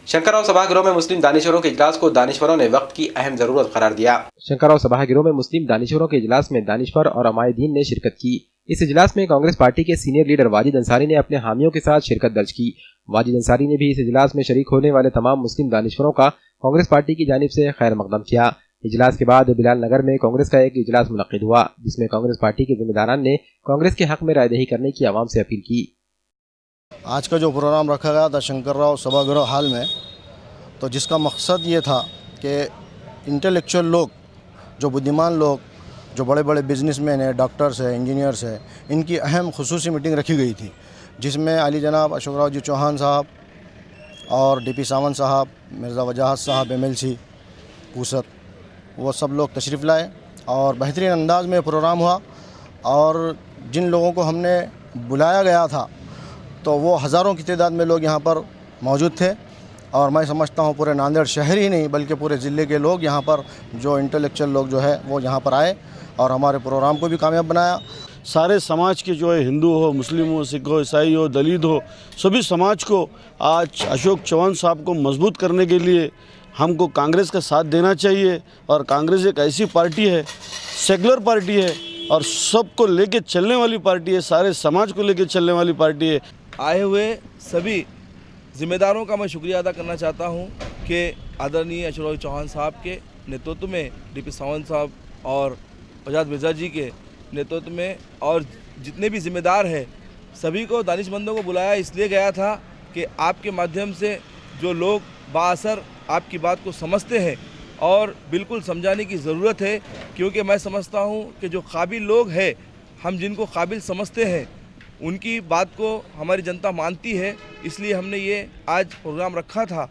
शंकरराव सभागृह में मुस्लिम दानिशवरों के इजलास को दानिशवरों ने वक्त की अहम जरूरत करार दिया। शंकरराव सभागृह में मुस्लिम दानिशवरों के इजलास में दानिशवर और अमायदीन ने शिरकत की। इस इजलास में कांग्रेस पार्टी के सीनियर लीडर वाजिद अंसारी ने अपने हामियों के साथ शिरकत दर्ज की। वाजिद अंसारी ने भी इस इजलास में शरीक होने वाले तमाम मुस्लिम दानिशवरों का कांग्रेस पार्टी की जानिब से खैर मकदम किया। इजलास के बाद बिलाल नगर में कांग्रेस का एक इजलास मुनक्किद हुआ, जिसमें कांग्रेस पार्टी के जिम्मेदारान ने कांग्रेस के हक में रायदही करने की आवाम से अपील की। आज का जो प्रोग्राम रखा गया था शंकरराव सभागृह हाल में, तो जिसका मकसद ये था कि इंटेलेक्चुअल लोग, जो बुद्धिमान लोग, जो बड़े बड़े बिजनेसमैन हैं, डॉक्टर्स हैं, इंजीनियर्स हैं, इनकी अहम खुसूसी मीटिंग रखी गई थी, जिसमें अली जनाब अशोकराव जी चौहान साहब और डीपी सावंत साहब, मिर्ज़ा वजाहत साहब MLC पूसत, वो सब लोग तशरीफ़ लाए और बेहतरीन अंदाज में प्रोग्राम हुआ। और जिन लोगों को हमने बुलाया गया था तो वो हज़ारों की तादाद में लोग यहाँ पर मौजूद थे। और मैं समझता हूँ पूरे नांदेड़ शहर ही नहीं बल्कि पूरे ज़िले के लोग यहाँ पर, जो इंटेलेक्चुअल लोग जो है वो यहाँ पर आए और हमारे प्रोग्राम को भी कामयाब बनाया। सारे समाज के जो है, हिंदू हो, मुस्लिम हो, सिख हो, ईसाई हो, दलित हो, सभी समाज को आज अशोक चौहान साहब को मजबूत करने के लिए हमको कांग्रेस का साथ देना चाहिए। और कांग्रेस एक ऐसी पार्टी है, सेकुलर पार्टी है और सबको लेके चलने वाली पार्टी है, सारे समाज को लेके चलने वाली पार्टी है। आए हुए सभी जिम्मेदारों का मैं शुक्रिया अदा करना चाहता हूं कि आदरणीय अशोकराव चौहान साहब के नेतृत्व में, डीपी सावंत साहब और वजाहत मिर्ज़ा जी के नेतृत्व में और जितने भी जिम्मेदार हैं, सभी को, दानिशमंदों को बुलाया इसलिए गया था कि आपके माध्यम से जो लोग बाअसर आपकी बात को समझते हैं और बिल्कुल समझाने की ज़रूरत है, क्योंकि मैं समझता हूं कि जो काबिल लोग हैं, हम जिनको काबिल समझते हैं, उनकी बात को हमारी जनता मानती है। इसलिए हमने ये आज प्रोग्राम रखा था।